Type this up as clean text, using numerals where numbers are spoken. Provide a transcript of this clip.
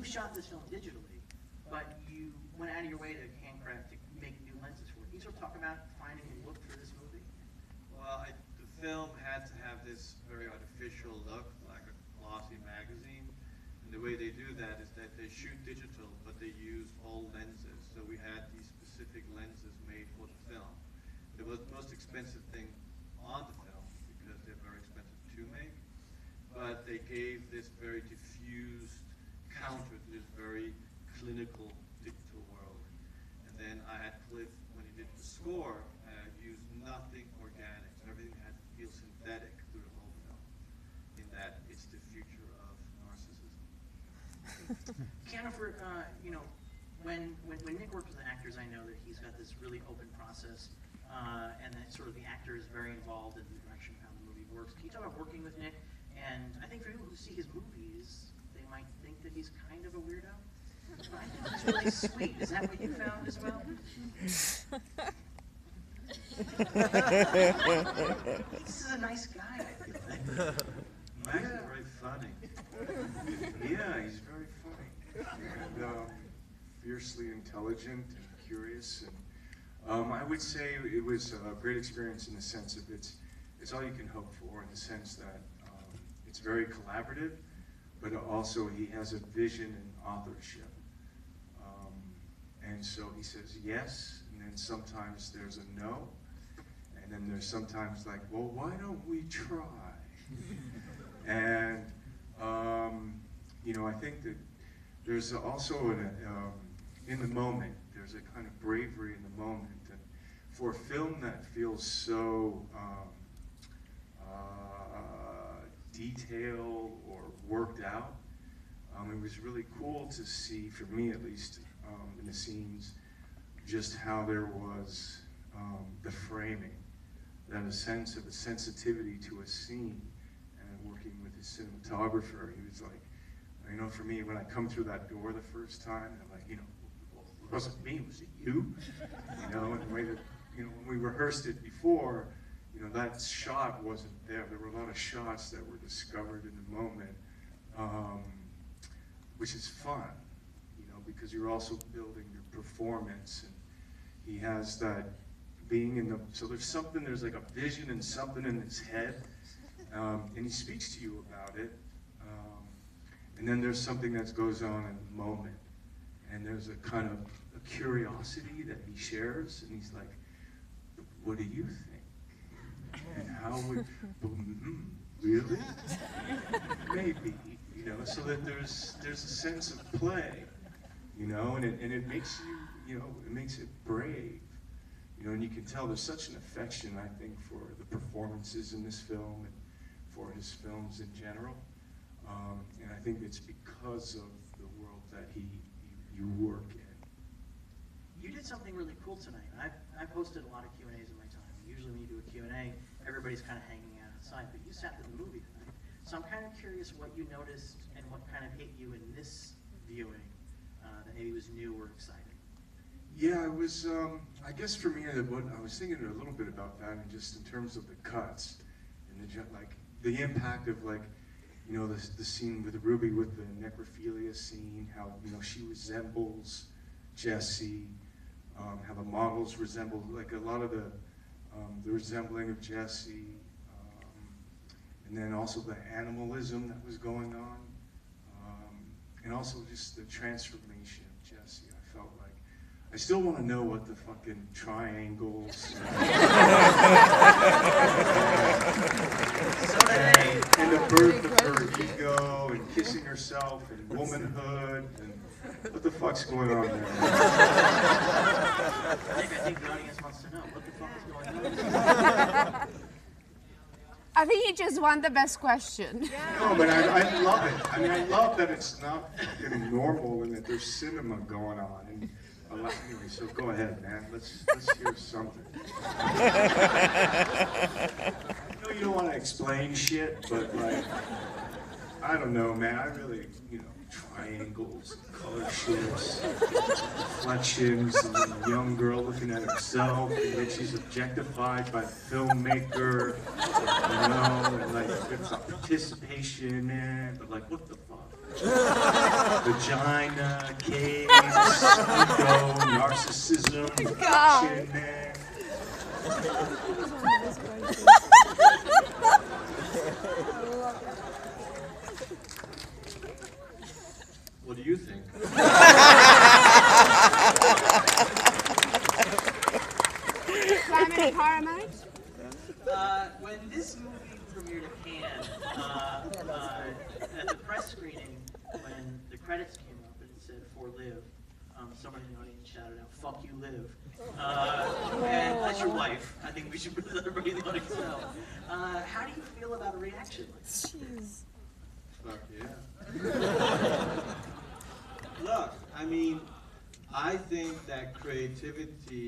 shot this film digitally, but you went out of your way to handcraft to make new lenses for it. Can you sort of talk about finding a look for this movie? Well, the film had to have this very artificial look, like a glossy magazine. And the way they do that is that they shoot digital, but they use old lenses. So we had these specific lenses made for the film. The most expensive thing on the film, because they're very expensive to make, but they gave this very diffused counter to this very clinical digital world. And then I had Cliff, when he did the score, use nothing organic. So everything had to feel synthetic through the whole film, in that it's the future of narcissism. Keanu, for, you know, when Nick works with actors, I know that he's got this really open process, and that sort of the actor is very involved in the direction of how the movie works. Can you talk about working with Nick? And I think for people who see his movies, they might think that he's kind of a weirdo. But I think he's really sweet. Is that what you found as well? This is a nice guy, I feel like. Max is very funny. Yeah, he's very funny. And fiercely intelligent and curious. And I would say it was a great experience in the sense of it's all you can hope for, in the sense that it's very collaborative, but also he has a vision and authorship. And so he says yes, and then sometimes there's a no, and then there's sometimes like, well, why don't we try? And you know, I think that there's also in the moment, there's a kind of bravery in the moment, and for a film that feels so detailed or worked out, it was really cool to see, for me at least, in the scenes, just how there was the framing, that a sense of a sensitivity to a scene, and working with his cinematographer, he was like, you know, for me, when I come through that door the first time, I'm like, you know, well, it wasn't me, was it you? You know, and the way that, you know, when we rehearsed it before, you know, that shot wasn't there. There were a lot of shots that were discovered in the moment, which is fun, you know, because you're also building your performance, and he has that being in the, so there's like a vision and something in his head, and he speaks to you about it, and then there's something that goes on in the moment, and there's a kind of a curiosity that he shares, and he's like, what do you think? And how would, really? Maybe, you know, so that there's a sense of play, you know, and it makes you, you know, it makes it brave, you know, and you can tell there's such an affection, I think, for the performances in this film and for his films in general, and I think it's because of the world that you work in. You did something really cool tonight. I've hosted a lot of Q&As in my time. Usually when you do a Q&A, everybody's kind of hanging out outside, but you sat with the movie tonight. So I'm kind of curious what you noticed and what kind of hit you in this viewing that maybe was new or exciting. Yeah, it was, I guess for me, I was thinking a little bit about that, and just in terms of the cuts, and the impact of, like, you know, the scene with Ruby, with the necrophilia scene, how, you know, she resembles Jesse, how the models resemble, like a lot of the resembling of Jesse, and then also the animalism that was going on, and also just the transformation of Jesse. I felt like, I still want to know what the fucking triangles and the birth of her ego and kissing herself and womanhood and what the fuck's going on there? I think the audience wants to know what the fuck is going on. I think he just won the best question. No, but I love it. I mean, I love that it's not fucking normal and that there's cinema going on. And anyway, so go ahead, man. Let's hear something. I know you don't want to explain shit, but like, I don't know, man. I really, you know, triangles, color shifts, reflections, and then a young girl looking at herself, and then she's objectified by the filmmaker, you know, and like, it's a participation, man, but like, what the fuck? vagina, caves, ego, narcissism, God. shit, man. What do you think? Climate empowerment. When this movie premiered at Cannes, at the press screening, when the credits came up and it said "For Live," someone in the audience shouted out "Fuck you, Liv," and that's your wife. I think we should let everybody in the audience know. How do you feel about a reaction like that? Jeez. Fuck yeah. Look, I mean, I think that creativity